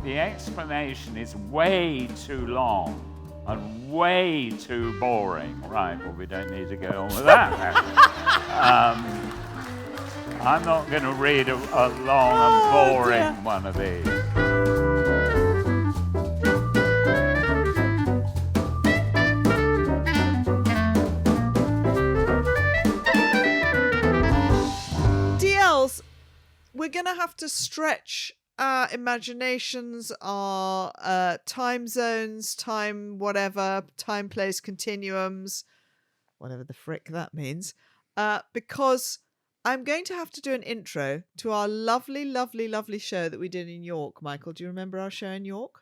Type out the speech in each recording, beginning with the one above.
the explanation is way too long and way too boring. Right, well, we don't need to go on with that then. I'm not going to read a long and boring one of these. DLs, we're going to have to stretch our imaginations, our time zones, time whatever, time place continuums, whatever the frick that means, because I'm going to have to do an intro to our lovely, lovely, lovely show that we did in York. Michael, do you remember our show in York?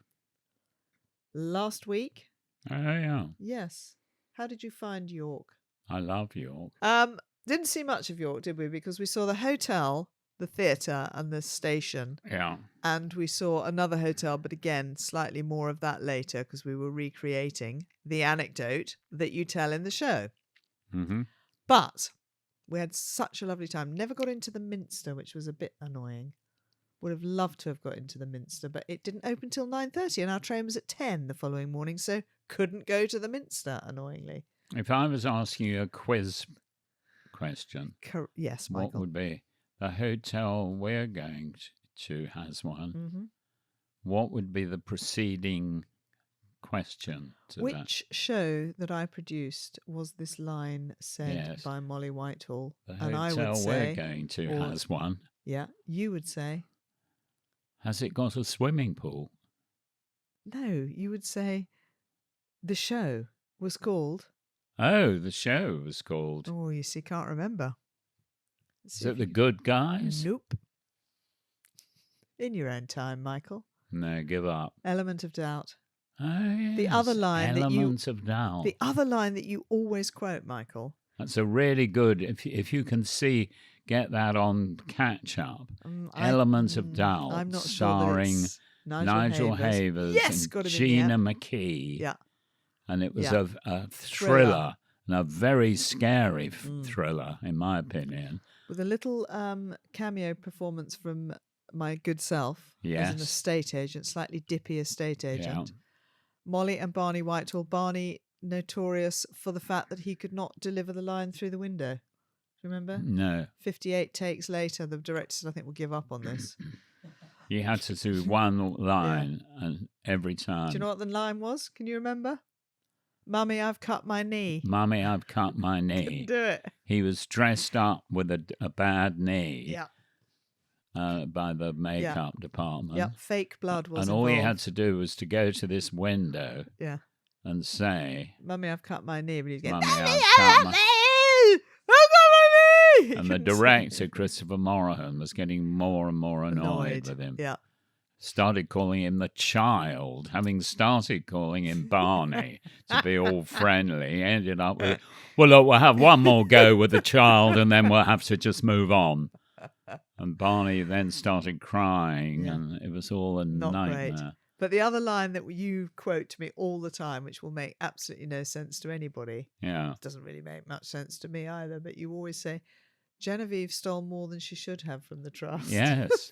Last week? Oh, yeah. Yes. How did you find York? I love York. Didn't see much of York, did we? Because we saw the hotel, the theatre and the station. Yeah. And we saw another hotel, but again, slightly more of that later because we were recreating the anecdote that you tell in the show. Mm-hmm. But we had such a lovely time. Never got into the Minster, which was a bit annoying. Would have loved to have got into the Minster, but it didn't open till 9:30 and our train was at 10 the following morning, so couldn't go to the Minster, annoyingly. If I was asking you a quiz question, yes, Michael. what would be the hotel we're going to has one? Mm-hmm. What would be the preceding question to Which show that I produced was this line said by Molly Whitehall? The and I hotel would say, we're going to has one. Yeah, you would say. Has it got a swimming pool? No, you would say the show was called. Oh, the show was called. Oh, you see, can't remember. Is it The Good Guys? Nope. In your own time, Michael. No, give up. Element of Doubt. Oh, yes. The other line Element of Doubt. The other line that you always quote, Michael. That's a really good. If you can get that on catch up. Element of Doubt. I'm not starring sure Nigel Havers and Gina McKee. Yeah. And it was a thriller and a very scary thriller, in my opinion. With a little cameo performance from my good self as an estate agent, slightly dippy estate agent. Yeah. Molly and Barney Whitehall. Barney, notorious for the fact that he could not deliver the line through the window. Do you remember? No. 58 takes later, the director said, I think we'll give up on this. You had to do one line and every time. Do you know what the line was? Can you remember? Mummy, I've cut my knee. Mummy, I've cut my knee. Do it. He was dressed up with a bad knee. Yeah. By the makeup department. Yeah, fake blood was and involved. all he had to do was to go to this window and say, Mummy, I've cut my knee. But he'd go, Mummy, I've cut my knee. And the director, Christopher Morahan, was getting more and more annoyed with him. Yeah. Started calling him the child, having started calling him Barney to be all friendly. Ended up with, well, look, we'll have one more go with the child and then we'll have to just move on. And Barney then started crying, and it was all a nightmare. Great. But the other line that you quote to me all the time, which will make absolutely no sense to anybody, doesn't really make much sense to me either, but you always say, Genevieve stole more than she should have from the trust. Yes.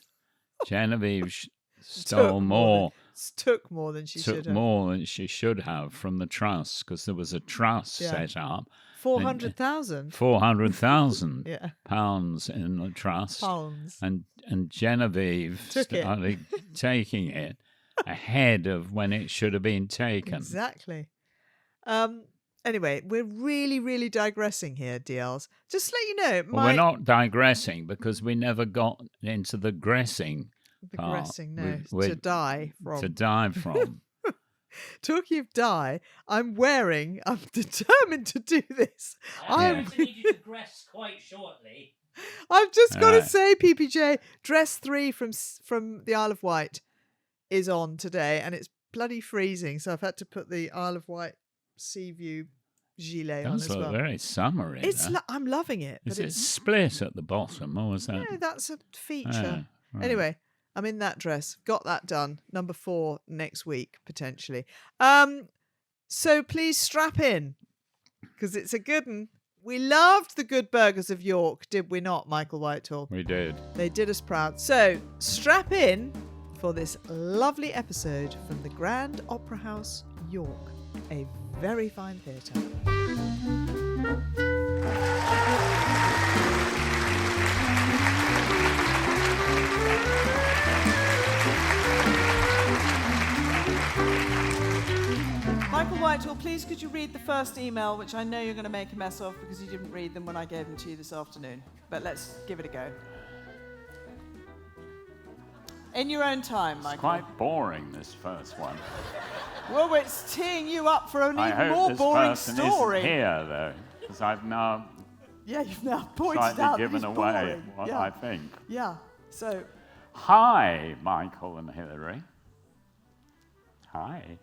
Genevieve stole more. Took more than she should have. Took more than she should have from the trust, because there was a trust set up. 400,000. 400,000 pounds in the trust. Pounds. And Genevieve started taking it ahead of when it should have been taken. Exactly. Anyway, we're really, really digressing here, DLs. Just to let you know. Well, we're not digressing because we never got into the gressing part. Gressing, no. To die from. To die from. Talking of die, I'm determined to do this. I'm going to need you to dress quite shortly. I've just got to say, PPJ, dress 3 from the Isle of Wight is on today, and it's bloody freezing, so I've had to put the Isle of Wight sea view gilet on as well. That's very summery. I'm loving it. Is it split at the bottom, or is that? No, that's a feature. Right. Anyway, I'm in that dress. Got that done. Number 4 next week, potentially. So please strap in, because it's a good one. We loved the good burgers of York, did we not, Michael Whitehall? We did. They did us proud. So strap in for this lovely episode from the Grand Opera House, York, a very fine theatre. Michael Whitehall, please could you read the first email, which I know you're going to make a mess of because you didn't read them when I gave them to you this afternoon. But let's give it a go. In your own time, Michael. It's quite boring, this first one. Well, it's teeing you up for an I even hope more this boring person story. isn't here, though, because I've now Yeah, you've now pointed slightly out given that he's away boring. what Yeah. I think. Yeah. So, Hi, Michael and Hilary. Hi.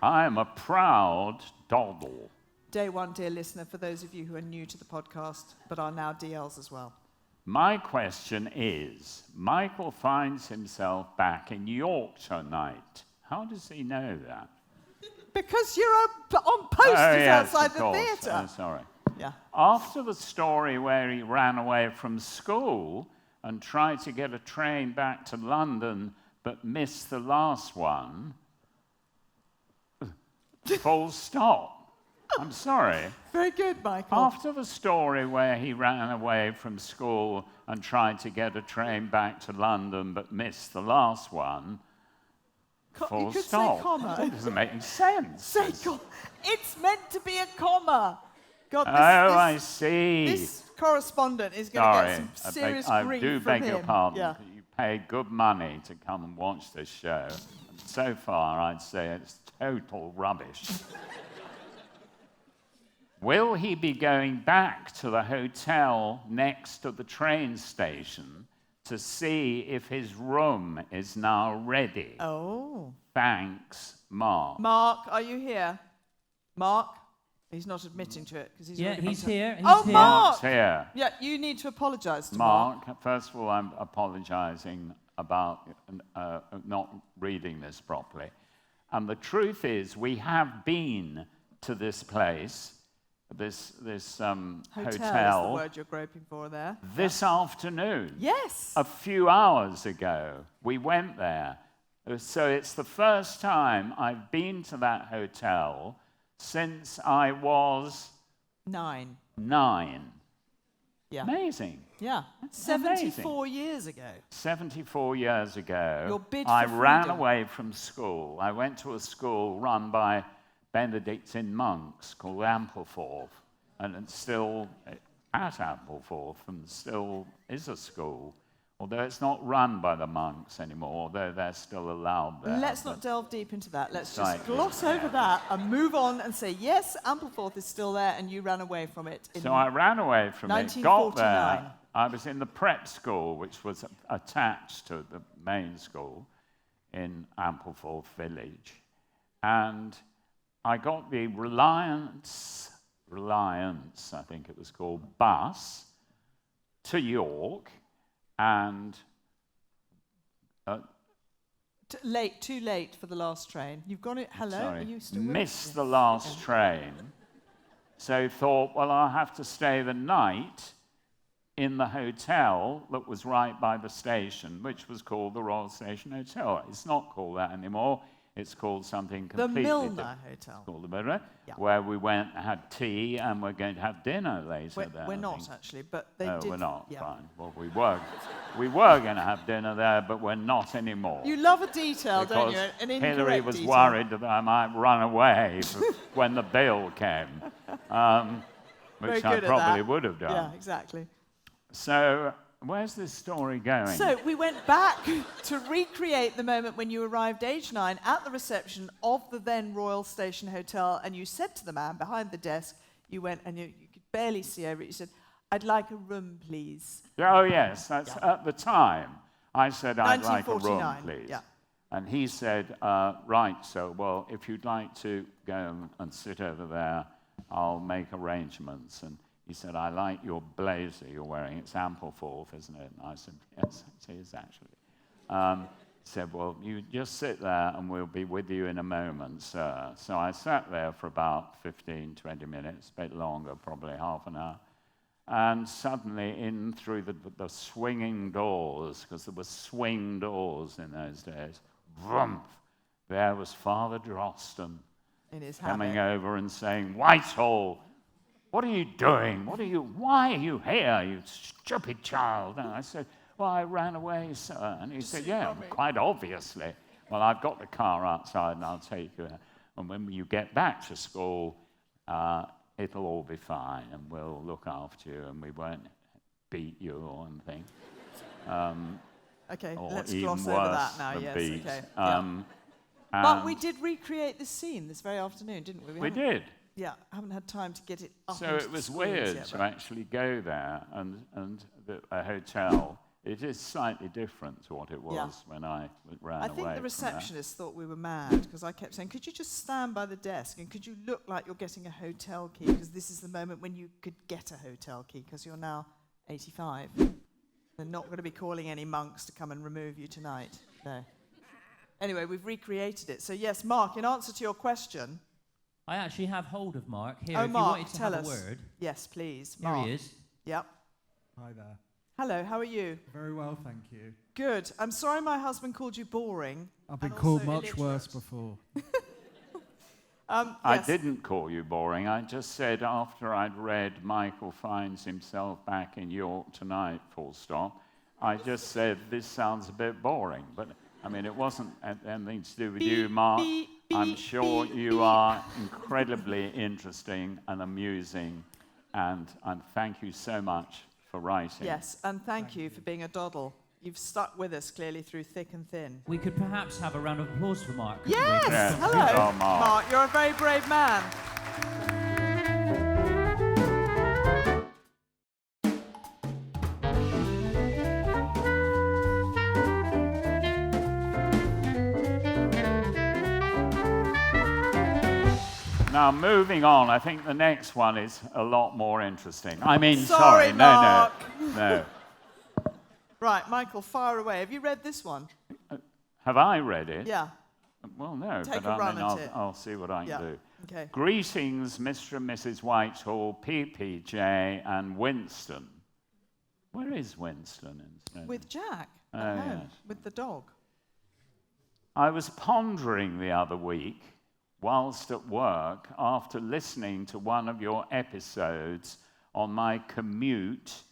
I am a proud doddle. day one, dear listener, for those of you who are new to the podcast, but are now DLs as well. My question is, Michael finds himself back in York tonight. How does he know that? Because you're on posters outside of the course. theatre. Oh, sorry. Yeah. After the story where he ran away from school and tried to get a train back to London but missed the last one, full stop. I'm sorry. Very good, Michael. After the story where he ran away from school and tried to get a train back to London but missed the last one, full you could stop. say comma. That doesn't make any sense. Say comma. It's meant to be a comma. God, I see. This correspondent is going to get some serious grief I do from beg him. your pardon. Yeah. You paid good money to come and watch this show. And so far, I'd say it's total rubbish. Will he be going back to the hotel next to the train station to see if his room is now ready? Oh. Thanks, Mark. Mark, are you here? Mark? He's not admitting to it because he's Yeah, already he's been to- here. He's Oh, here. Mark! Mark's here. Yeah, you need to apologise to Mark. Mark, first of all, I'm apologizing about not reading this properly. And the truth is, we have been to this place, this Hotel is the hotel, word you're groping for there. this afternoon. Yes. A few hours ago, we went there. So it's the first time I've been to that hotel since I was 9. 9. Yeah. Amazing. Yeah. That's 74 years ago. 74 years ago, Your bid I for ran freedom. away from school. I went to a school run by Benedictine monks called Ampleforth, and it's still at Ampleforth, and still is a school, although it's not run by the monks anymore, although they're still allowed there. Let's not delve deep into that. Let's Right. just gloss over that and move on and say, yes, Ampleforth is still there and you ran away from it. In So I ran away from it, got 1949. there. I was in the prep school, which was attached to the main school in Ampleforth Village. And I got the Reliance, I think it was called, bus to York, and Too late for the last train. You've gone it. Hello? sorry, Are you still with us? missed the last train. So thought, well, I'll have to stay the night in the hotel that was right by the station, which was called the Royal Station Hotel. It's not called that anymore. It's called something The completely Milner different. Hotel. Called the Milner, Yeah. where we went and had tea, and we're going to have dinner later there. We're I not, think. actually, but they No, did. we're not. Yeah. Fine. Well, we were going to have dinner there, but we're not anymore. You love a detail, don't you? An incorrect Hillary was detail. worried that I might run away when the bill came, Very which good I at probably that. would have done. Yeah, exactly. So, where's this story going? So we went back to recreate the moment when you arrived, age 9, at the reception of the then Royal Station Hotel, and you said to the man behind the desk, you went and you could barely see over it, you said, "I'd like a room, please." Oh, yes. That's at the time. I said, I'd like a room, 1949, please. yeah. And he said, right, so, well, if you'd like to go and sit over there, I'll make arrangements. And he said, I like your blazer you're wearing. It's Ampleforth, isn't it? And I said, yes, it is, actually. He said, well, you just sit there and we'll be with you in a moment, sir. So I sat there for about 15, 20 minutes, a bit longer, probably half an hour. and suddenly in through the swinging doors, because there were swing doors in those days, vroom, there was Father Drosten In his coming habit. over and saying, "Whitehall, what are you doing? Why are you here, you stupid child?" And I said, "Well, I ran away, sir." And he said, "Yeah, quite obviously. Well, I've got the car outside and I'll take you there. And when you get back to school, it'll all be fine and we'll look after you and we won't beat you or anything." Okay, Or let's even gloss over worse that now. than Yes, beat. okay. Yeah. But we And did recreate the scene this very afternoon, didn't we? we haven't- did. Yeah, I haven't had time to get it up. So into it the was screens weird yet, to but- actually go there, and a hotel. It is slightly different to what it was when I ran away. I think the from receptionist thought we were mad because I kept saying, "Could you just stand by the desk and could you look like you're getting a hotel key? Because this is the moment when you could get a hotel key because you're now 85. They're not going to be calling any monks to come and remove you tonight." No. Anyway, we've recreated it. So yes, Mark, in answer to your question. I actually have hold of Mark here. Oh, if Mark, you wanted to tell have us. a word, Yes, please. here Mark. he is. Yep. Hi there. Hello, how are you? Very well, thank you. Good. I'm sorry my husband called you boring. I've been and called also much worse illiterate. before. I Yes. didn't call you boring. I just said after I'd read Michael finds himself back in York tonight, full stop, I just said, this sounds a bit boring. But, I mean, it wasn't anything to do with you, Mark. I'm sure you are incredibly interesting and amusing, and thank you so much for writing. Yes, and thank you for being a doddle. You've stuck with us clearly through thick and thin. We could perhaps have a round of applause for Mark. couldn't we? Yes! Yes, Hello, well, Mark. Mark. You're a very brave man. Now, moving on, I think the next one is a lot more interesting. I mean, Sorry, Mark. No. Right, Michael, fire away. Have you read this one? Have I read it? Yeah. Well, no, Take but a run at it. I'll see what I Yeah. can do. Okay. Greetings, Mr. and Mrs. Whitehall, PPJ, and Winston. Where is Winston? With Jack Oh, at home, yes. with the dog. I was pondering the other week, whilst at work, after listening to one of your episodes on my commute.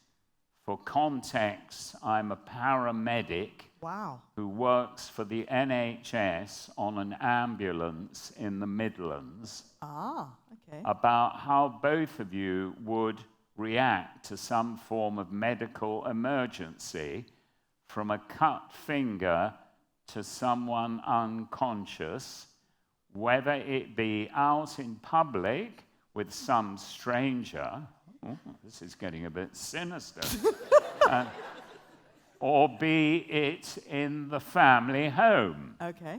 For context, I'm a paramedic Wow. who works for the NHS on an ambulance in the Midlands. Ah, okay. About how both of you would react to some form of medical emergency, from a cut finger to someone unconscious, whether it be out in public with some stranger. Oh, this is getting a bit sinister. Or be it in the family home. Okay.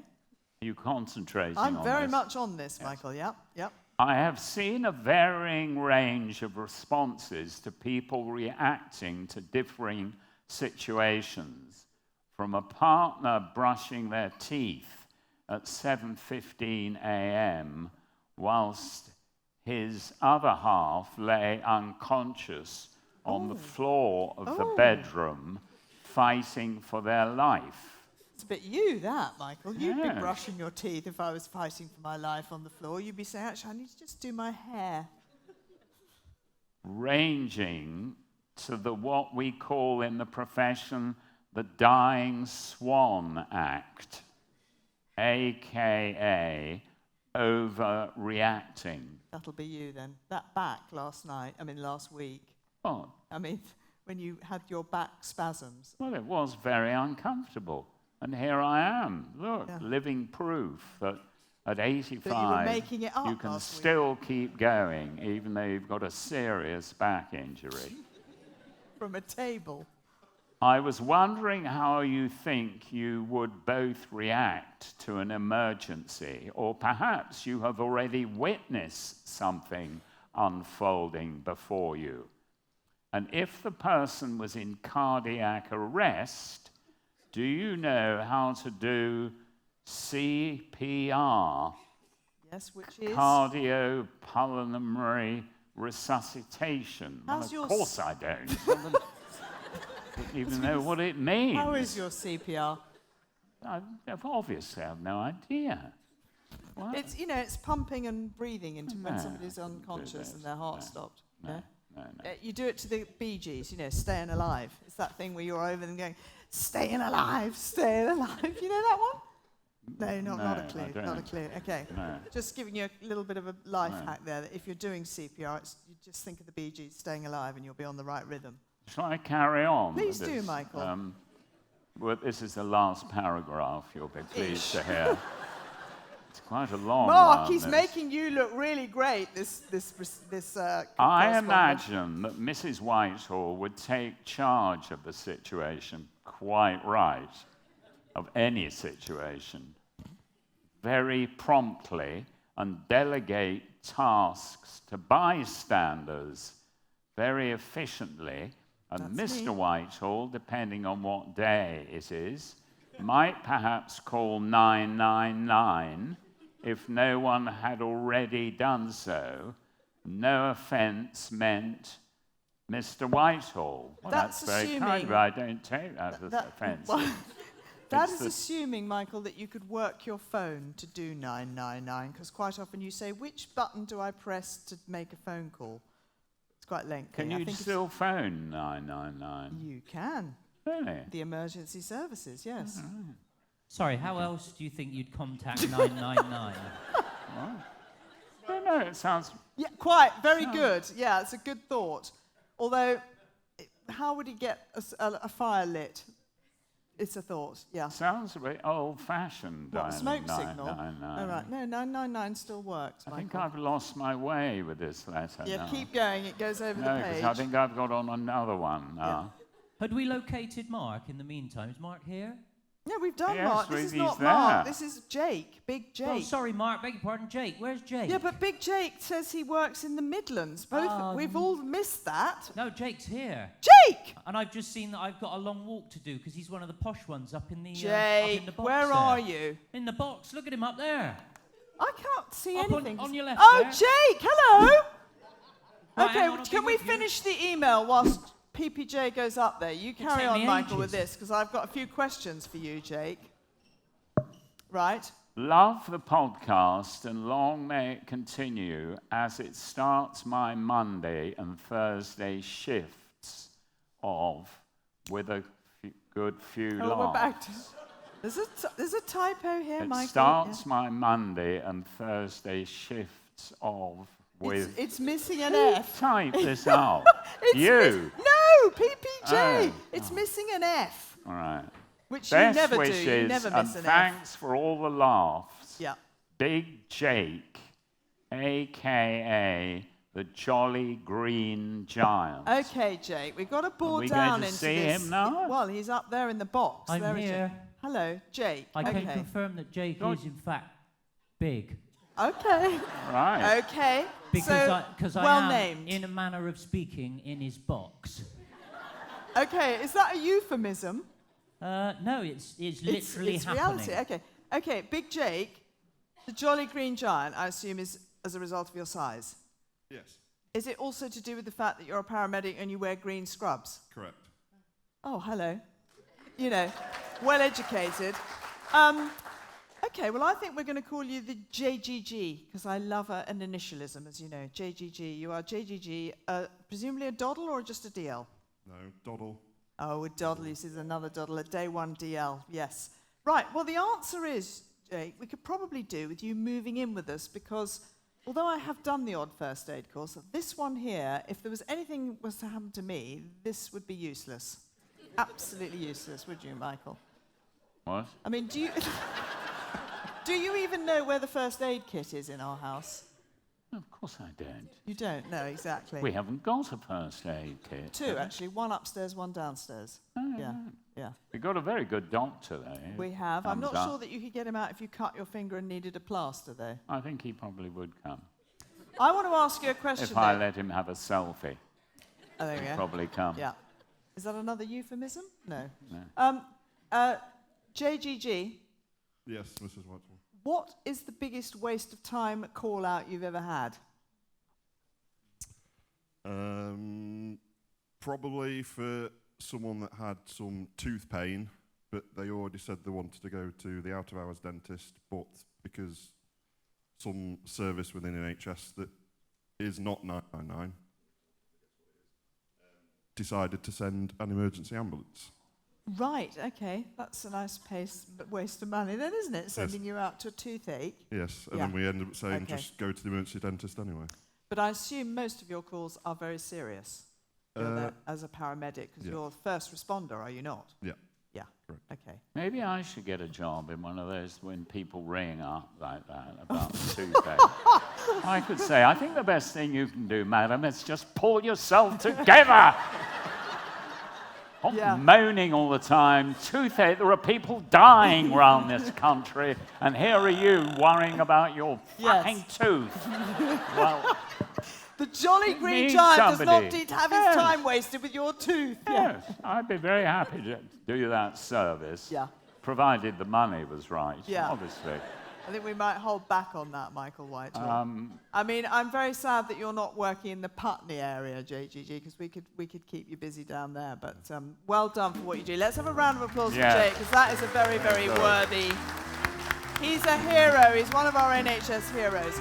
Are you concentrating I'm on very this? much on this, Michael. Yep, yep. I have seen a varying range of responses to people reacting to differing situations, from a partner brushing their teeth at 7:15 a.m. whilst his other half lay unconscious on the floor of the bedroom, fighting for their life. It's a bit you, that, Michael. You'd be Yes. brushing your teeth if I was fighting for my life on the floor. You'd be saying, actually, I need to just do my hair. Ranging to what we call in the profession the dying swan act, aka overreacting. That'll be you then. That back last week. Oh, When you had your back spasms. well, it was very uncomfortable. And here I am, look, Yeah. living proof that at 85, But you were making it up you can last week. still keep going, even though you've got a serious back injury. From a table. I was wondering how you think you would both react to an emergency, or perhaps you have already witnessed something unfolding before you. And if the person was in cardiac arrest, do you know how to do CPR, Yes, which is? cardiopulmonary resuscitation. How's Well, your of course I don't. Don't even know what it means. How is your CPR? I've obviously have no idea. What? It's, it's pumping and breathing into when No, somebody's unconscious and their heart stopped. No. You do it to the Bee Gees, staying alive. It's that thing where you're over them going, staying alive, staying alive. You know that one? No, not a clue. I don't. Not a clue. Okay. No. Just giving you a little bit of a life hack there. That if you're doing CPR, you just think of the Bee Gees staying alive and you'll be on the right rhythm. Shall I carry on? Please with do, this? Michael. Well, this is the last paragraph, you'll be pleased to hear. It's quite a long Mark, one. he's making you look really great, this I correspondence. imagine that Mrs. Whitehall would take charge of the situation quite right, of any situation, very promptly, and delegate tasks to bystanders very efficiently. And That's Mr. me. Whitehall, depending on what day it is, might perhaps call 999 if no one had already done so. No offence meant Mr. Whitehall. Well, that's very kind, but I don't take that as offensive. That It's is assuming, Michael, that you could work your phone to do 999, because quite often you say, which button do I press to make a phone call? It's quite lengthy. Can I you think still phone 999? You can. Really? The emergency services, yes. Sorry, how else do you think you'd contact 999? I don't know, it sounds... Yeah, quite. Very good. Yeah, it's a good thought. Although, how would he get a fire lit? It's a thought, yeah. Sounds a bit old-fashioned. What, a smoke 999. signal? Oh, right. No, 999 still works, I Michael. think I've lost my way with this letter Yeah, now. keep going. It goes over No, the page. because I think I've got on another one now. Had we located Mark in the meantime? Is Mark here? Yeah, we've done Yes, Mark. This is he's not there. Mark. This is Jake. Big Jake. Oh, sorry, Mark. Beg your pardon. Jake. Where's Jake? Yeah, but Big Jake says he works in the Midlands. We've all missed that. No, Jake's here. Jake! And I've just seen that I've got a long walk to do because he's one of the posh ones up in the up in Jake, the box where there. are you? In the box. Look at him up there. I can't see Up anything. on your left Oh, there. Jake, hello! Right, Okay, hang on, I'll can be we with you. finish the email whilst PPJ goes up there? You carry take on, me Michael, ages. with this, because I've got a few questions for you, Jake. Right? Love the podcast and long may it continue as it starts my Monday and Thursday shifts of with a good few Oh, laughs. we're back to... There's a typo here, It Michael. starts my Monday and Thursday shifts of with... It's missing an F. Type this out. No, PPJ. Oh. It's missing an F, All right. which Best you never wishes do. You never and miss an F. thanks for all the laughs. Yeah. Big Jake, a.k.a. the Jolly Green Giant. Okay, Jake, we've got to bore we down going to into see this. him now? Well, he's up there in the box. I'm There he is. here. Hello, Jake. I can okay. confirm that Jake is in fact big. Okay. Right. Okay. Because so, I well am, named. in a manner of speaking, in his box. Okay, is that a euphemism? No, it's literally it's happening. reality. Okay, Big Jake, the Jolly Green Giant, I assume, is as a result of your size. Yes, Is it also to do with the fact that you're a paramedic and you wear green scrubs? correct. Oh, hello. Well educated. Okay, well, I think we're going to call you the JGG, because I love an initialism, as you know. JGG. You are JGG, presumably a doddle or just a DL? No, Doddle. Oh, a doddle. This is another doddle, a day one DL, yes. Right, well, the answer is, Jake, we could probably do with you moving in with us, because although I have done the odd first aid course, this one here, if there was anything was to happen to me, this would be useless. Absolutely useless, would you, Michael? What? I mean, do you even know where the first aid kit is in our house? Of course I don't. You don't know, exactly. We haven't got a first aid kit. Two, actually. One upstairs, one downstairs. Oh, Yeah. We've got a very good doctor, though. We have. I'm Thumbs not up. sure that you could get him out if you cut your finger and needed a plaster, though. I think he probably would come. I want to ask you a question, If I though. let him have a selfie, Oh, there we he'd go. probably come. Yeah. Is that another euphemism? No. No. JGG, Yes, Mrs. Whitehall. what is the biggest waste of time call-out you've ever had? Probably for someone that had some tooth pain, but they already said they wanted to go to the out-of-hours dentist, but because some service within NHS that is not 999 decided to send an emergency ambulance. Right, okay. That's a nice waste of money then, isn't it? Sending you out to a toothache. Yes, and Yeah. then we ended up saying Okay. just go to the emergency dentist anyway. But I assume most of your calls are very serious. You're there as a paramedic, because yeah. you're the first responder, are you not? Yeah. Yeah. Correct. Okay. Maybe I should get a job in one of those when people ring up like that about the toothache. I could say, I think the best thing you can do, madam, is just pull yourself together. Not Yeah. moaning all the time. Toothache, there are people dying around this country, and here are you worrying about your Yes. fucking tooth. Well, The Jolly Green need Giant does somebody. not need to have his Yes. time wasted with your tooth. Yeah. yes, I'd be very happy to do that service. Yeah. Provided the money was right, Yeah. obviously. I think we might hold back on that, Michael Whitehall. I mean, I'm very sad that you're not working in the Putney area, JGG, because we could keep you busy down there. But well done for what you do. Let's have a round of applause Yeah. for Jake, because that is a very, very worthy. He's a hero. He's one of our NHS heroes.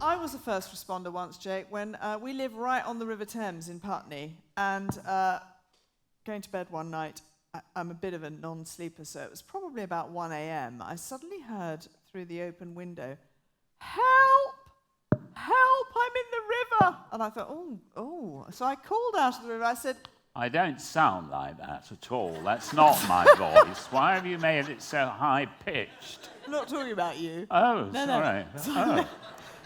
I was a first responder once, Jake, when we live right on the River Thames in Putney, and going to bed one night, I'm a bit of a non-sleeper, so it was probably about 1 a.m. I suddenly heard through the open window, "Help! Help! I'm in the river!" And I thought, oh. So I called out of the river. I said, I don't sound like that at all. That's not my voice. Why have you made it so high-pitched? "I'm not talking about you." Oh, No. sorry. Oh.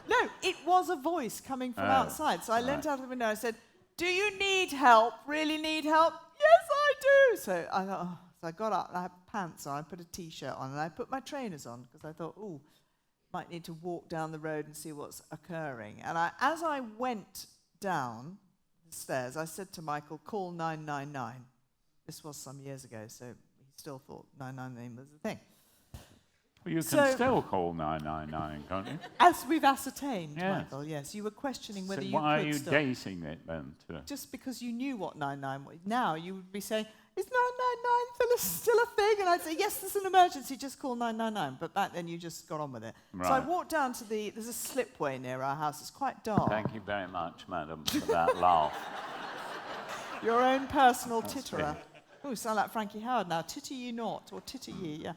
No, it was a voice coming from Oh, outside. So I leant right. out of the window. I said, "Do you need help? Really need help?" "Yes, I do." So I thought, so I got up and I had pants on. I put a t-shirt on and I put my trainers on because I thought, might need to walk down the road and see what's occurring. And as I went down the stairs, I said to Michael, "Call 999. This was some years ago, so he still thought 999 was a thing. Well, you So- can still call 999, can't you? As we've ascertained, Yes. Michael, yes. You were questioning whether So you why could are you still. dating it then? Just because you knew what 99 was. Now you would be saying, "Is 999 still a thing?" And I'd say, "Yes, there's an emergency, just call 999. But back then you just got on with it. So I Right. walked down to there's a slipway near our house. It's quite dark. Thank you very much, madam, for that laugh. Your own personal titterer. Oh, sound like Frankie Howard now. Titter ye not, or titter ye, yeah.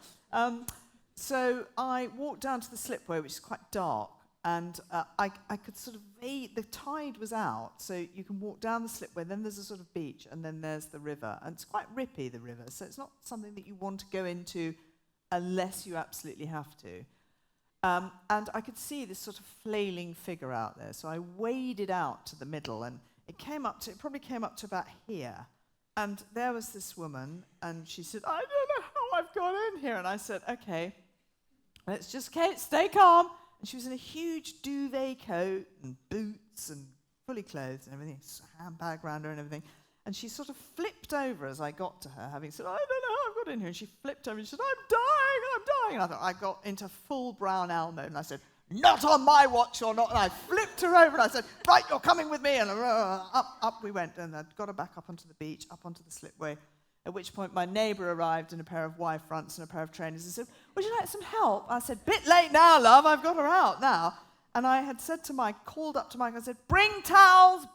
So I walked down to the slipway, which is quite dark, and I could sort of the tide was out, so you can walk down the slipway, then there's a sort of beach, and then there's the river, and it's quite rippy, the river, so it's not something that you want to go into unless you absolutely have to. And I could see this sort of flailing figure out there, so I waded out to the middle, and it probably came up to about here, and there was this woman, and she said, "I don't know how I've got in here," and I said, "Okay, let's just stay calm." And she was in a huge duvet coat and boots and fully clothed and everything, handbag around her and everything. And she sort of flipped over as I got to her, having said, "I don't know how I've got in here." And she flipped over and she said, "I'm dying." And I thought, I got into full brown owl mode, and I said, "Not on my watch, or not." And I flipped her over and I said, "Right, you're coming with me." And up we went, and I got her back up onto the beach, up onto the slipway. At which point my neighbour arrived in a pair of Y fronts and a pair of trainers and said, "Would you like some help?" I said, "Bit late now, love, I've got her out now." And I had said to Mike, called up to Mike, I said, bring towels,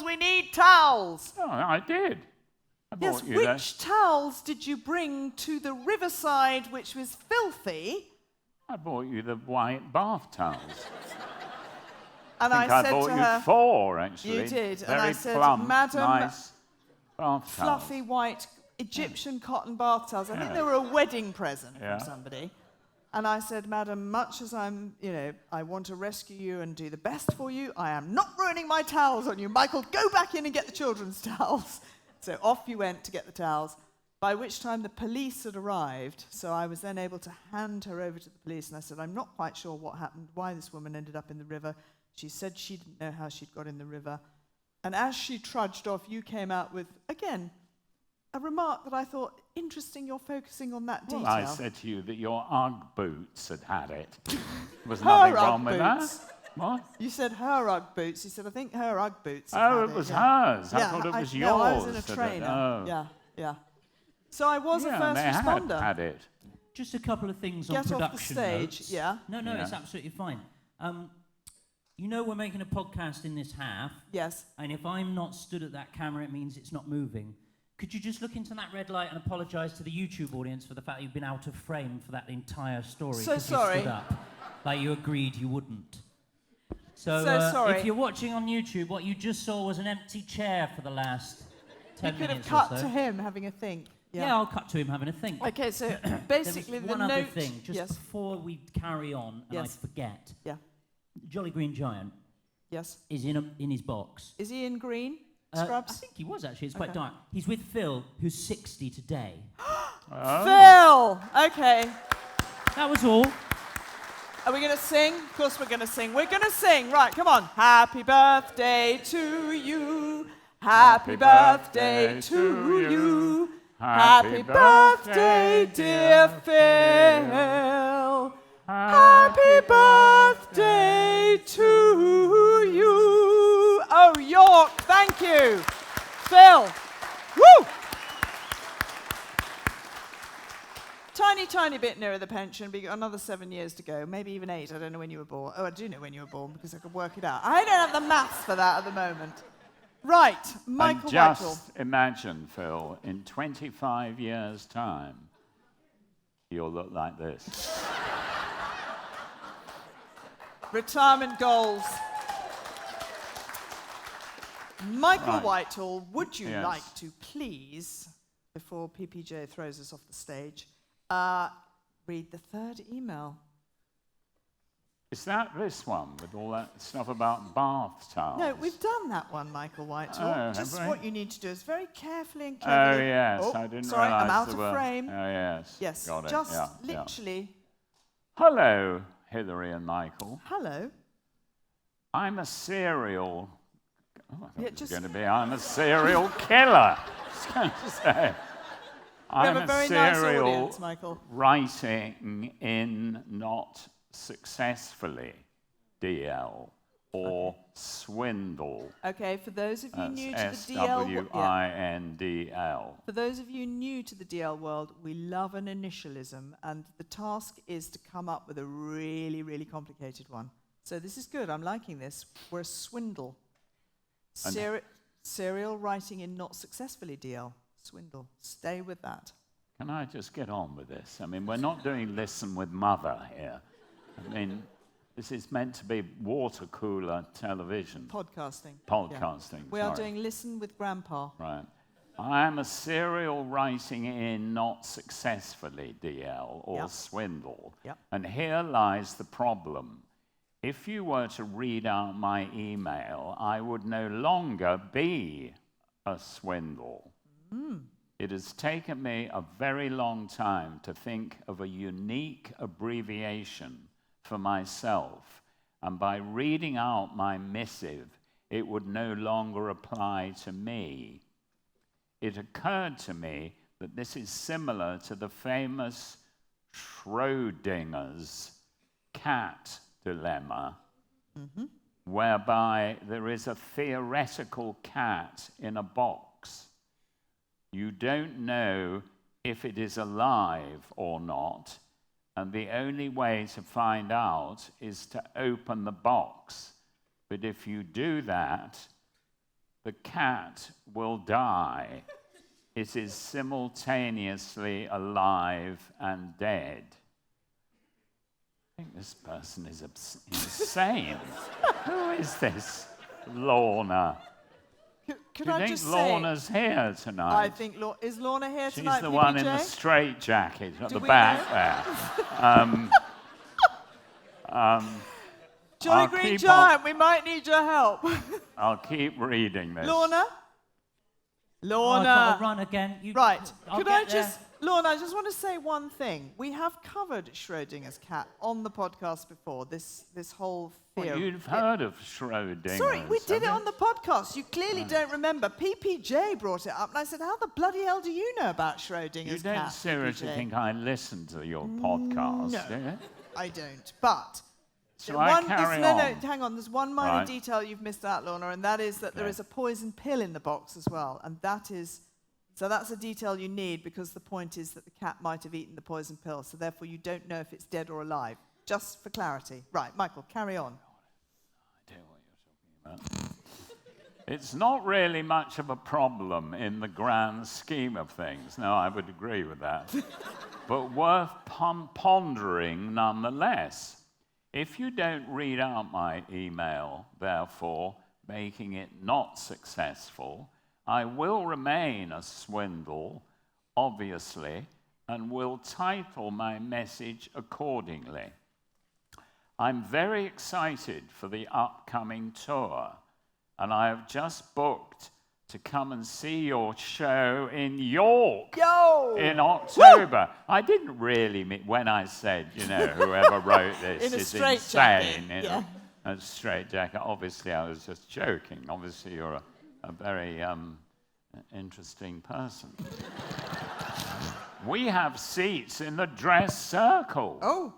we need towels." Oh, I did. I Yes, bought you which towels did you bring to the riverside, which was filthy? I bought you the white bath towels. And I I think I said bought to you her, 4, actually. You did, Very and I said, plump, "Madam, nice bath fluffy towels. white Egyptian cotton bath towels." I think Yeah. they were a wedding present Yeah. from somebody. And I said, "Madam, much as I want to rescue you and do the best for you, I am not ruining my towels on you. Michael, go back in and get the children's towels." So off you went to get the towels, by which time the police had arrived. So I was then able to hand her over to the police. And I said, "I'm not quite sure what happened, why this woman ended up in the river. She said she didn't know how she'd got in the river." And as she trudged off, you came out with, again, a remark that I thought, interesting you're focusing on that detail. Well, I said to you that your Ugg boots had it. There was Her nothing Ugg wrong with boots. that. What? You said her Ugg boots. You said, I think her Ugg boots. Oh, had it was yeah. hers. I thought it was yours. No, I was in a that it- trainer. oh. Yeah. So I was a Yeah, first they responder. had it. Just a couple of things Get on off the production stage, notes. yeah. No, Yeah. it's absolutely fine. You know we're making a podcast in this half, Yes. and if I'm not stood at that camera, it means it's not moving. Could you just look into that red light and apologise to the YouTube audience for the fact you've been out of frame for that entire story? So 'cause you sorry. stood up, like you agreed you wouldn't. So, sorry. if you're watching on YouTube, what you just saw was an empty chair for the last 10 You could have minutes cut or so. to him having a think. Yeah, I'll cut to him having a think. Okay, so There basically was the one note... other thing, just yes. before we carry on, and I Yes. forget. Yeah. Jolly Green Giant Yes. is in his box. Is he in green I scrubs? think he was actually. It's quite Okay. dark. He's with Phil, who's 60 today. Phil! Okay. That was all. Are we going to sing? Of course we're going to sing. We're going to sing. Right, come on. Happy birthday to you. Happy birthday to you. Happy birthday, dear Phil. Happy birthday to you. Oh, York, thank you. Phil. Woo! Tiny bit nearer the pension. We got another 7 years to go, maybe even 8. I don't know when you were born. Oh, I do know when you were born because I could work it out. I don't have the maths for that at the moment. Right, Michael And just Whitehall. imagine, Phil, in 25 years' time, you'll look like this. Retirement goals. Michael Right. Whitehall, would you Yes. like to please, before PPJ throws us off the stage, read the third email? Is that this one with all that stuff about bath towels? No, we've done that one, Michael Whitehall. Oh, have Just we? what you need to do is very carefully and Oh, cleverly... yes, Oh, I didn't sorry, realise I'm out there of were. frame. Oh, yes. Yes, Got it. just yeah, yeah. literally... Hello, Hilary and Michael. Hello. I'm a serial... Oh, I thought Yeah, it was just- going to be I'm a serial killer. I was going to say. We have I'm a very nice serial audience, Michael. writing in not successfully, DL, or swindle. Okay, for those of you That's new to the DL world, SWINDL. for those of you new to the DL world, we love an initialism, and the task is to come up with a really, really complicated one. So this is good. I'm liking this. We're a swindle. And- Serial writing in not successfully DL. Swindle. Stay with that. Can I just get on with this? I mean, we're not doing Listen with Mother here. I mean, this is meant to be water cooler television. Podcasting. Podcasting, We are sorry. doing Listen with Grandpa. Right. I am a serial writing in not successfully, DL, or Yep. swindle. Yep. And here lies the problem. If you were to read out my email, I would no longer be a swindle. It has taken me a very long time to think of a unique abbreviation for myself, and by reading out my missive, it would no longer apply to me. It occurred to me that this is similar to the famous Schrodinger's cat dilemma, whereby there is a theoretical cat in a box. You don't know if it is alive or not, and the only way to find out is to open the box. But if you do that, the cat will die. It is simultaneously alive and dead. I think this person is insane. Who is this Lorna? Could Do you I think just say... Lorna's here tonight? I think... Is Lorna here She's tonight, the one in PPJ? the straight jacket at Do the we back there. Jolly I'll Green keep Giant, we might need your help. I'll keep reading this. Lorna? Oh, I've got Lorna. to run again. Right. I'll Could I get there. just... Lorna, I just want to say one thing. We have covered Schrodinger's cat on the podcast before, this whole theory. Well, you've heard of Schrodinger's. Sorry, we did it have on the podcast. You clearly don't remember. PPJ brought it up, and I said, how the bloody hell do you know about Schrodinger's cat? You don't seriously PPJ? think I listen to your podcast, No. do you? I don't. But So I carry on. No, hang on. There's one minor Right. detail you've missed out, Lorna, and that is that there Okay. is a poison pill in the box as well, and that is. So that's a detail you need because the point is that the cat might have eaten the poison pill, so therefore you don't know if it's dead or alive. Just for clarity. Right, Michael, carry on. I know what you're talking about. It's not really much of a problem in the grand scheme of things. No, I would agree with that. But worth pondering nonetheless. If you don't read out my email, therefore, making it not successful, I will remain a swindle, obviously, and will title my message accordingly. I'm very excited for the upcoming tour, and I have just booked to come and see your show in York in October. I didn't really mean, when I said, whoever wrote this In a is straitjacket, insane. A straitjacket. Obviously, I was just joking. Obviously, you're a very interesting person. We have seats in the dress circle. Oh.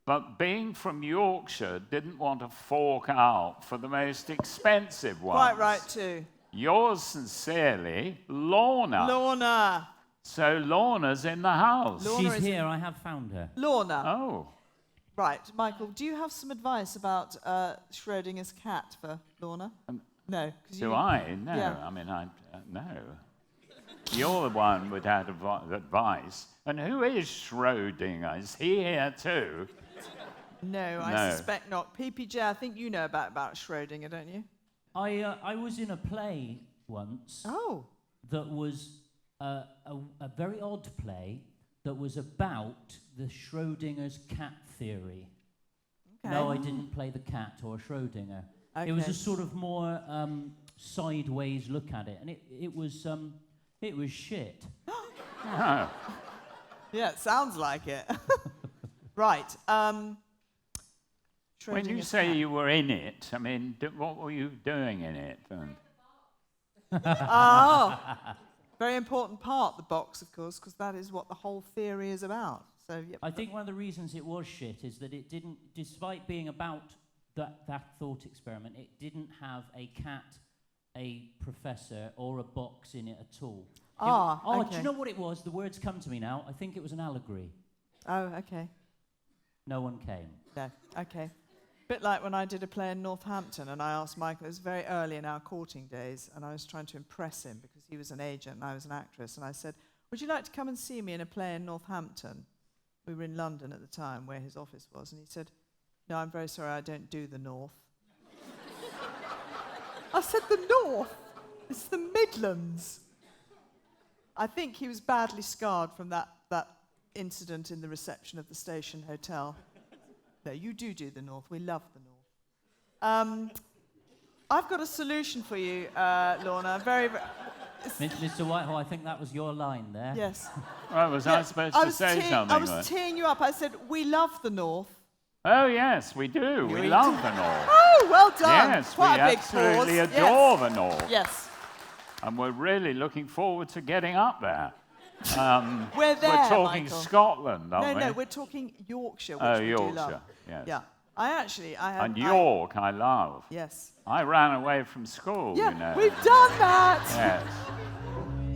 But being from Yorkshire, didn't want to fork out for the most expensive ones. Quite right, too. Yours sincerely, Lorna. Lorna. So Lorna's in the house. Lorna She's is- here. I have found her. Lorna. Oh. Right, Michael, do you have some advice about Schrodinger's cat for Lorna? No. 'Cause Do you- I? No. Yeah. I mean, no. You're the one with that advice. And who is Schrodinger? Is he here too? No, I suspect not. PPJ, I think you know about Schrodinger, don't you? I was in a play once Oh. that was a very odd play that was about the Schrodinger's cat theory. Okay. No, I didn't play the cat or Schrodinger. It was Okay. a sort of more sideways look at it, and it was shit. Oh. Yeah, it sounds like it. Right. When you Schrodinger's say cat. you were in it, I mean, what were you doing in it? Oh. Very important part, the box, of course, because that is what the whole theory is about. So, yep. I think one of the reasons it was shit is that it didn't, despite being about that thought experiment, it didn't have a cat, a professor, or a box in it at all. Okay. Do you know what it was? The words come to me now. I think it was an allegory. Oh, okay. No one came. No, okay. Bit like when I did a play in Northampton and I asked Michael, it was very early in our courting days, and I was trying to impress him because he was an agent and I was an actress, and I said, would you like to come and see me in a play in Northampton? We were in London at the time where his office was, and he said, no, I'm very sorry, I don't do the North. I said, the North? It's the Midlands. I think he was badly scarred from that incident in the reception of the station hotel. No, you do the North. We love the North. I've got a solution for you, Lorna. Mr. Whitehall, I think that was your line there. Yes. Well, was I supposed to say something? I was teeing you up. I said, we love the North. Oh, yes, we do. We love the North. Oh, well done. Yes, Quite we a big absolutely pause. adore the North. Yes. And we're really looking forward to getting up there. We're there, We're talking Michael. Scotland, aren't we? No, we're talking Yorkshire, which Oh, we do Yorkshire, love. yes. Yeah. I have... And York, I love. Yes. I ran away from school, Yeah, you know. we've done that. Yes.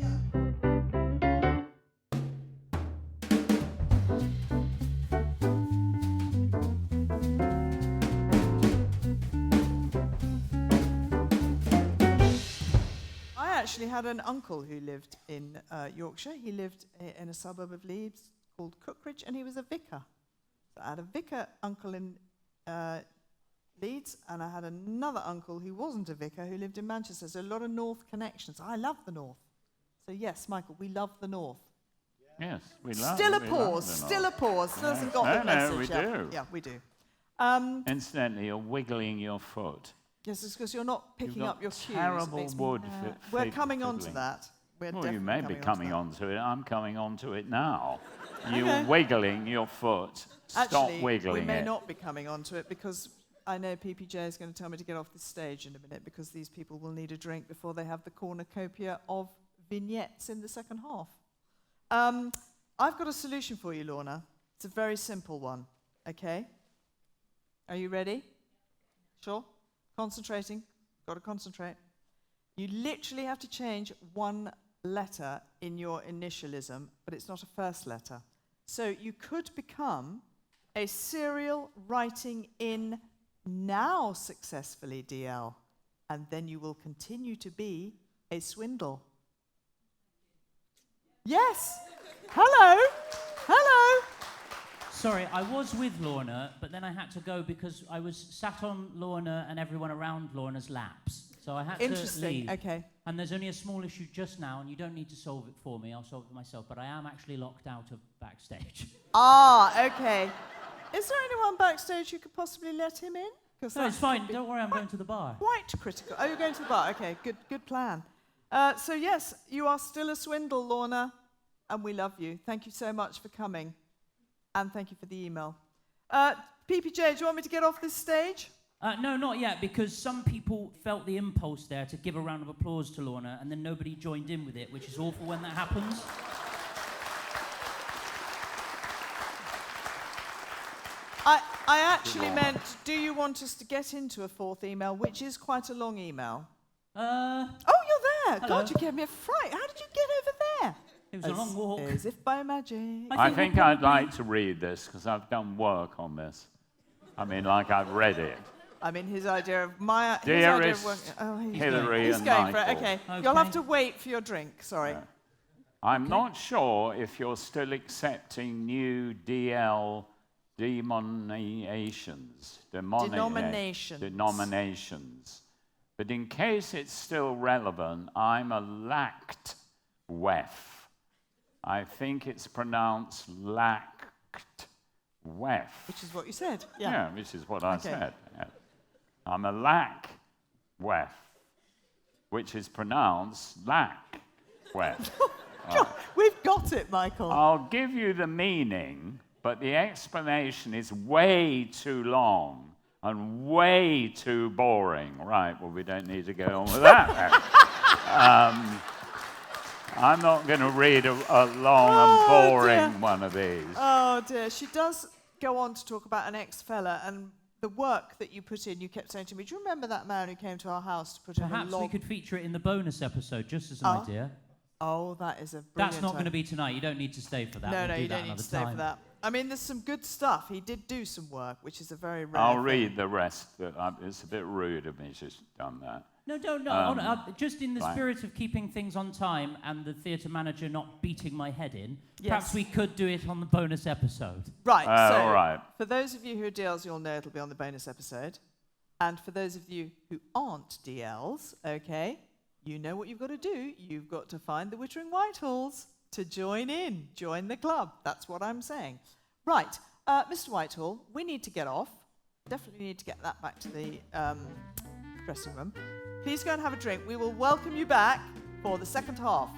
I actually had an uncle who lived in Yorkshire. He lived in a suburb of Leeds called Cookridge, and he was a vicar. So I had a vicar uncle in Leeds, and I had another uncle who wasn't a vicar who lived in Manchester. So a lot of North connections. I love the North. So yes, Michael, we love the North. Yes, we love Still a we love pause. the Still a North. pause. Still hasn't got No, the no, message we yet. do. Yeah, we do. Incidentally, you're wiggling your foot. Yes, it's because you're not picking got up your cues. It terrible makes me wood mad. for We're coming on to fiddling. that. We're Well, you definitely may be coming coming onto onto it. I'm coming onto it now. Okay. You're wiggling your foot. Stop Actually, wiggling we may it. not be coming onto it because I know PPJ is going to tell me to get off the stage in a minute because these people will need a drink before they have the cornucopia of vignettes in the second half. I've got a solution for you, Lorna. It's a very simple one, okay? Are you ready? Sure? Concentrating. Got to concentrate. You literally have to change one letter in your initialism, but it's not a first letter. So you could become a serial writing in now successfully DL, and then you will continue to be a swindle. Yes. Hello. Hello. Sorry, I was with Lorna, but then I had to go because I was sat on Lorna and everyone around Lorna's laps. So I had to Interesting. leave. Okay. And there's only a small issue just now, and you don't need to solve it for me. I'll solve it myself. But I am actually locked out of backstage. Ah, okay. Is there anyone backstage who could possibly let him in? No, it's fine. Don't worry, I'm going to the bar. Quite critical. Oh, you're going to the bar. Okay, good plan. So yes, you are still a swindle, Lorna, and we love you. Thank you so much for coming, and thank you for the email. PPJ, do you want me to get off this stage? No, not yet, because some people felt the impulse there to give a round of applause to Lorna, and then nobody joined in with it, which is awful when that happens. I actually meant, do you want us to get into a fourth email, which is quite a long email? Oh, you're there. Hello. God, you gave me a fright. How did you get over there? It was a long walk. As if by magic. I think I'd like to read this because I've done work on this. I mean, like I've read it. I mean, his idea of my... Dearest he's Hilary he's and going for it. Michael. Okay. You'll have to wait for your drink. Sorry. I'm not sure if you're still accepting new DL denominations. Denominations. But in case it's still relevant, I'm a lacked wef. I think it's pronounced lacked wef. Which is what you said. Yeah, which is what I said. Yeah. I'm a lack wef, which is pronounced lack wef. God, we've got it, Michael. I'll give you the meaning, but the explanation is way too long and way too boring. Right, well, we don't need to go on with that. I'm not going to read a long and boring one of these. Oh, dear. She does go on to talk about an ex-fella and the work that you put in. You kept saying to me, do you remember that man who came to our house to put in a Perhaps log? we could feature it in the bonus episode, just as an idea. Oh, that is a brilliant That's not going idea. to be tonight. You don't need to stay for that. No, We'll no, do you that don't need another to stay time. for that. I mean, there's some good stuff. He did do some work, which is a very rare I'll thing. read the rest. It's a bit rude of me to have done that. No, don't. Just in the spirit of keeping things on time and the theatre manager not beating my head in, perhaps we could do it on the bonus episode. Right, so all right. for those of you who are DLs, you'll know it'll be on the bonus episode. And for those of you who aren't DLs, okay, you know what you've got to do. You've got to find the Wittering Whitehalls to join in, join the club. That's what I'm saying. Right, Mr. Whitehall, we need to get off. Definitely need to get that back to the dressing room. Please go and have a drink. We will welcome you back for the second half.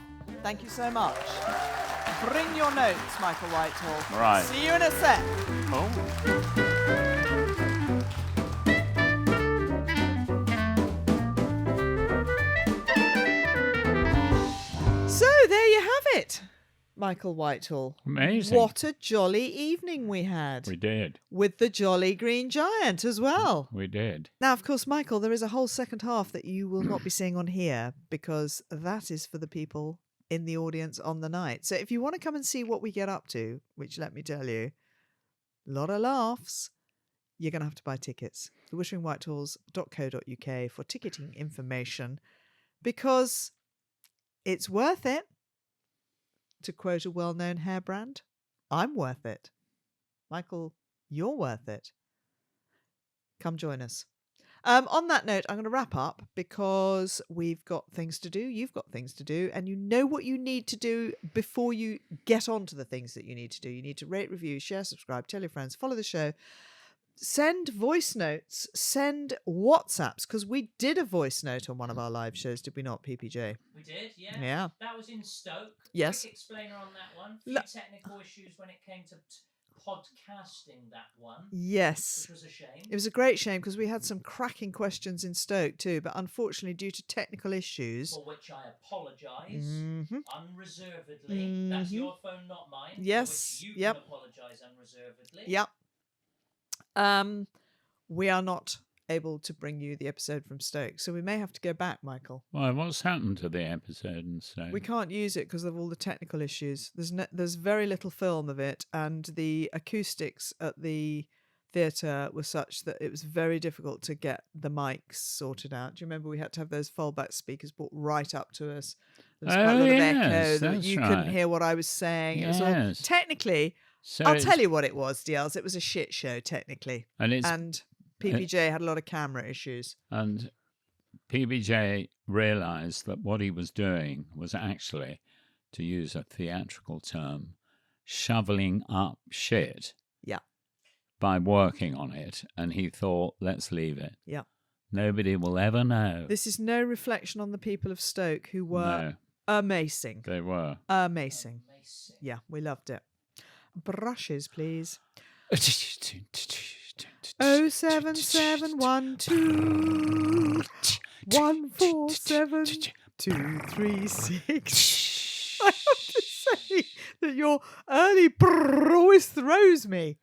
Thank you so much. Bring your notes, Michael Whitehall. Right. See you in a sec. So there you have it, Michael Whitehall. Amazing. What a jolly evening we had. We did. With the Jolly Green Giant as well. We did. Now, of course, Michael, there is a whole second half that you will not be seeing on here because that is for the people in the audience on the night. So if you want to come and see what we get up to, which let me tell you, a lot of laughs, you're going to have to buy tickets. thewitteringwhitehalls.co.uk for ticketing information because it's worth it. To quote a well-known hair brand, I'm worth it. Michael, you're worth it. Come join us. On that note, I'm going to wrap up because we've got things to do. You've got things to do. And you know what you need to do before you get on to the things that you need to do. You need to rate, review, share, subscribe, tell your friends, follow the show. Send voice notes, send WhatsApps, because we did a voice note on one of our live shows, did we not, PPJ? We did, yeah. Yeah. That was in Stoke. Yes. Quick explainer on that one. Few Lo- technical issues when it came to podcasting that one, Yes. which was a shame. It was a great shame because we had some cracking questions in Stoke too, but unfortunately, due to technical issues. For which I apologise Mhm. unreservedly. That's your phone, not mine. Yes, For which you yep. can apologise unreservedly. Yep. We are not able to bring you the episode from Stoke, so we may have to go back, Michael. Why, what's happened to the episode and so? We can't use it because of all the technical issues. There's very little film of it, and the acoustics at the theatre were such that it was very difficult to get the mics sorted out. Do you remember we had to have those foldback speakers brought right up to us? There was quite a lot of echo that you couldn't hear what I was saying. It was all, technically, So I'll tell you what it was, DLs. It was a shit show, technically. And PPJ had a lot of camera issues. And PBJ realised that what he was doing was actually, to use a theatrical term, shoveling up shit. Yeah. By working on it. And he thought, let's leave it. Yeah. Nobody will ever know. This is no reflection on the people of Stoke who were amazing. They were. Amazing. Yeah, we loved it. Brushes, please. 07712 147236. I have to say that your early brrr always throws me.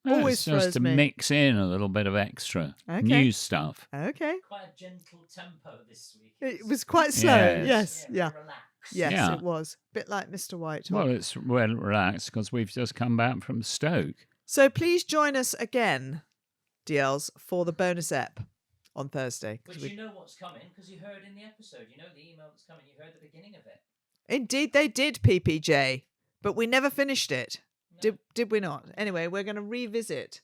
Always just throws to me. mix in a little bit of extra new stuff. Okay. Quite a gentle tempo this week. It was quite slow. Yes. Yeah. Relax. Yes, Yeah. it was. A bit like Mr. Whitehall. Well, it's well relaxed because we've just come back from Stoke. So please join us again, DLs, for the bonus ep on Thursday. Which you know what's coming because you heard in the episode. You know the email that's coming. You heard the beginning of it. Indeed, they did, PPJ, but we never finished it. No. Did we not? Anyway, we're going to revisit.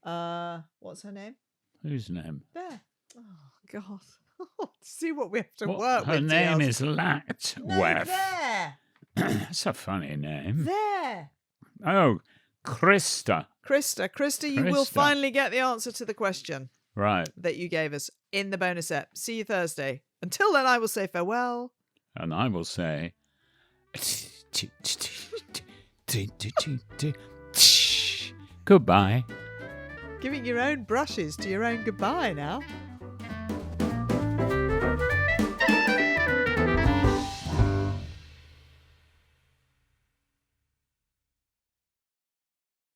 What's her name? Whose name? There. Oh God. See what we have to What? work Her with. name DLs. is Lact No, Wef. there. That's a funny name. There. Oh, Krista. Krista, you will Krista. finally get the answer to the question Right. that you gave us in the bonus ep. See you Thursday. Until then, I will say farewell. And I will say. Goodbye. Giving your own brushes to your own goodbye now.